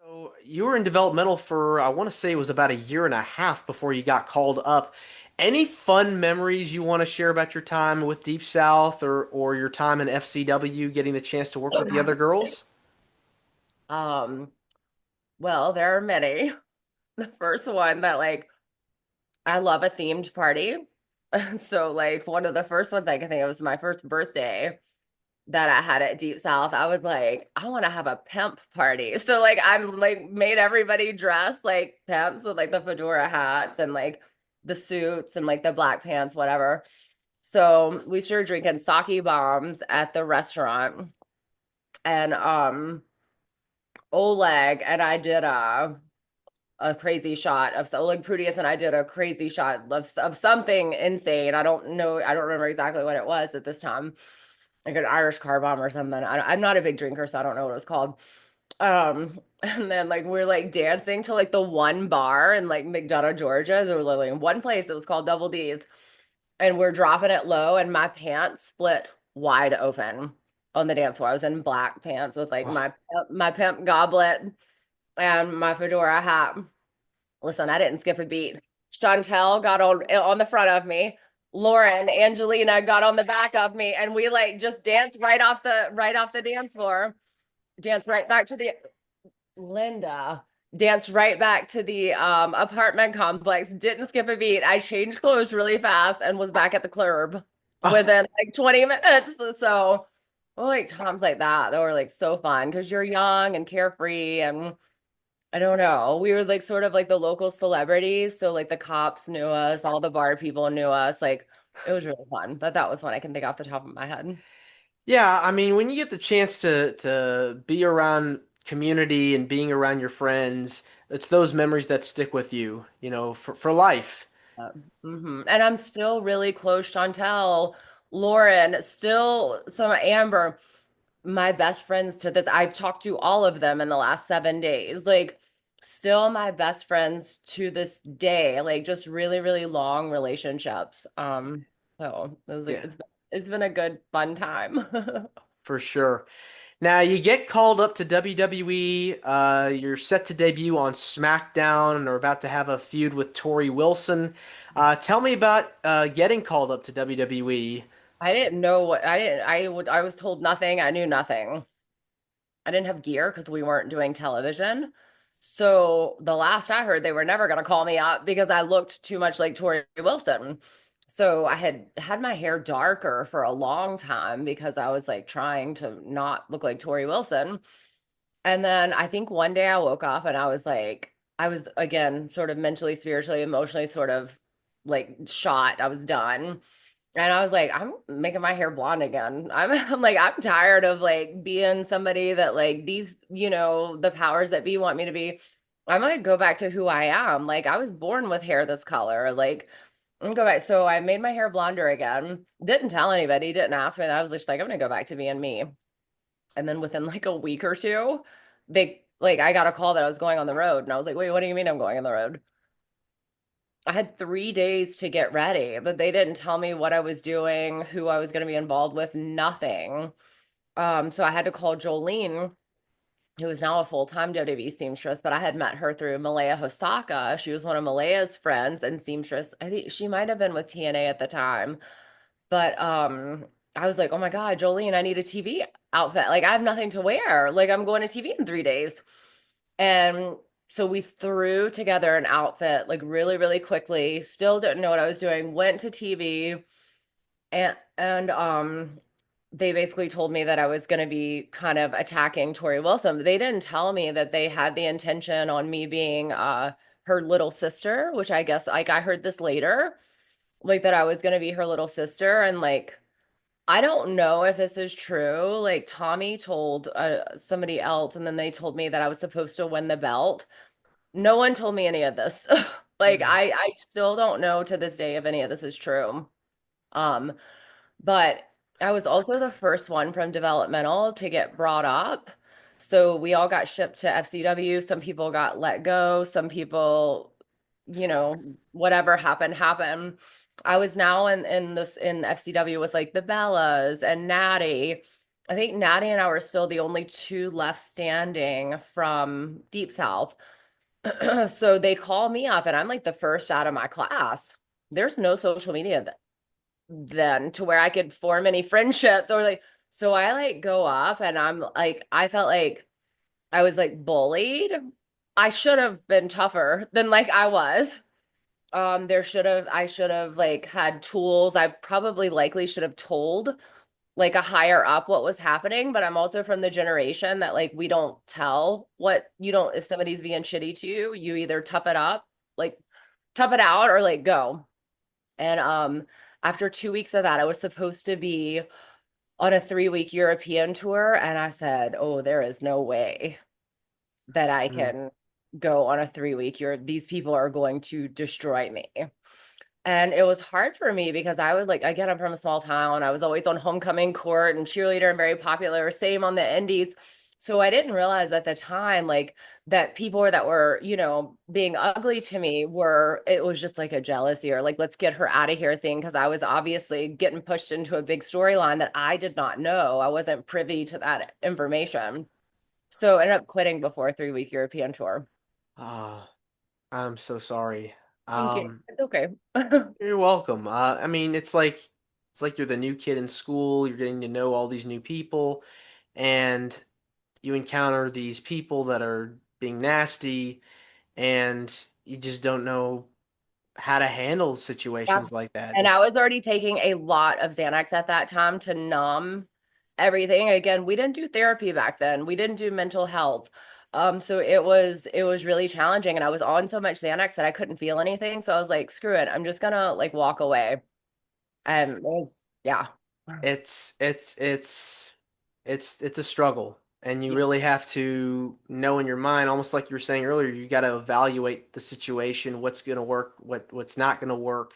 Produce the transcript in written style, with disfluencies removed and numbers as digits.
So you were in developmental for, I want to say it was about a year and a half before you got called up. Any fun memories you want to share about your time with Deep South or your time in FCW getting the chance to work with the other girls? Um, well, there are many. The first one that I love a themed party. So one of the first ones I can think of was my first birthday that I had at Deep South. I was like, I want to have a pimp party. So I'm made everybody dress like pimps with like the fedora hats and like the suits and like the black pants, whatever. So we started drinking sake bombs at the restaurant and Oleg and I did a crazy shot of so like Prudius and I did a crazy shot of something insane. I don't know. I don't remember exactly what it was at this time. Like an Irish car bomb or something. I'm not a big drinker, so I don't know what it was called. And then we're like dancing to like the one bar in like McDonough, Georgia. There was like in one place. It was called Double D's, and we're dropping it low, and my pants split wide open on the dance floor. I was in black pants with like Oh, my pimp goblet and my fedora hat. Listen, I didn't skip a beat. Chantel got on the front of me. Lauren, Angelina got on the back of me, and we like just danced right off the dance floor. Danced right back to the Linda. Danced right back to the apartment complex. Didn't skip a beat. I changed clothes really fast and was back at the club oh, within like 20 minutes. So, well, like times like that were like so fun because you're young and carefree and I don't know. We were like sort of like the local celebrities. So like the cops knew us, all the bar people knew us. Like it was really fun. But that was one I can think off the top of my head. yeah, I mean, when you get the chance to be around community and being around your friends, it's those memories that stick with you, for life. And I'm still really close, Chantel, Lauren, still some Amber, my best friends to this. I've talked to all of them in the last 7 days. Like still my best friends to this day. Like just really, really long relationships. So it was like Yeah, it's been a good fun time. for sure. Now you get called up to WWE. You're set to debut on SmackDown and are about to have a feud with Torrie Wilson. Tell me about getting called up to WWE. I didn't know what I didn't I was told nothing. I knew nothing. I didn't have gear because we weren't doing television. So the last I heard, they were never going to call me up because I looked too much like Torrie Wilson. So I had had my hair darker for a long time because I was like trying to not look like Torrie Wilson. And then I think one day I woke up and I was like, I was again sort of mentally, spiritually, emotionally sort of like shot. I was done. And I was like, I'm making my hair blonde again. I'm like, I'm tired of like being somebody that like these, the powers that be want me to be. I might go back to who I am. Like I was born with hair this color. Like I'm gonna go back. So I made my hair blonder again. Didn't tell anybody, didn't ask me. I was just like, I'm gonna go back to being me. And then within like a week or two, they like I got a call that I was going on the road. And I was like, wait, what do you mean I'm going on the road? I had 3 days to get ready, but they didn't tell me what I was doing, who I was going to be involved with, nothing. So I had to call Jolene, who is now a full-time WWE seamstress, but I had met her through Malaya Hosaka. She was one of Malaya's friends and seamstress. I think she might have been with TNA at the time. But I was like, oh my God, Jolene, I need a TV outfit. Like I have nothing to wear. Like I'm going to TV in 3 days. And so we threw together an outfit like really, really quickly. Still didn't know what I was doing. Went to TV and they basically told me that I was going to be kind of attacking Torrie Wilson. They didn't tell me that they had the intention on me being her little sister, which I guess like I heard this later, like that I was going to be her little sister and like I don't know if this is true. Like Tommy told somebody else, and then they told me that I was supposed to win the belt. No one told me any of this. Like Mm. I still don't know to this day if any of this is true. Um, but I was also the first one from developmental to get brought up. So we all got shipped to FCW. Some people got let go. Some people, whatever happened, happened. I was now in FCW with like the Bellas and Natty. I think Natty and I were still the only two left standing from Deep South. So they call me up and I'm like the first out of my class. There's no social media then to where I could form any friendships or like, so I like go up and I'm like, I felt like I was like bullied. I should have been tougher than like I was. I should have like had tools. I probably likely should have told like a higher up what was happening, but I'm also from the generation that like we don't tell what you don't if somebody's being shitty to you, you either tough it up, like tough it out or like go. And after 2 weeks of that, I was supposed to be on a 3 week European tour, and I said, "Oh, there is no way that I Mm. can go on a 3 week. These people are going to destroy me." And it was hard for me because I would like, again, I'm from a small town. I was always on homecoming court and cheerleader and very popular, same on the indies. So I didn't realize at the time, like, that people that were, being ugly to me it was just like a jealousy or like, let's get her out of here thing. Cause I was obviously getting pushed into a big storyline that I did not know. I wasn't privy to that information. So I ended up quitting before a 3 week European tour. Ah, I'm so sorry. Thank you. Um, It's okay. you're welcome. I mean, it's like you're the new kid in school. You're getting to know all these new people, and you encounter these people that are being nasty, and you just don't know how to handle Yeah. situations like that. And I It's was already taking a lot of Xanax at that time to numb everything. Again, we didn't do therapy back then. We didn't do mental health. So it was really challenging and I was on so much Xanax that I couldn't feel anything. So I was like, screw it. I'm just gonna like walk away. And it was, yeah. it's it's it's it's a struggle, and you Yeah. really have to know in your mind, almost like you were saying earlier, you got to evaluate the situation, what's going to work, what's not going to work,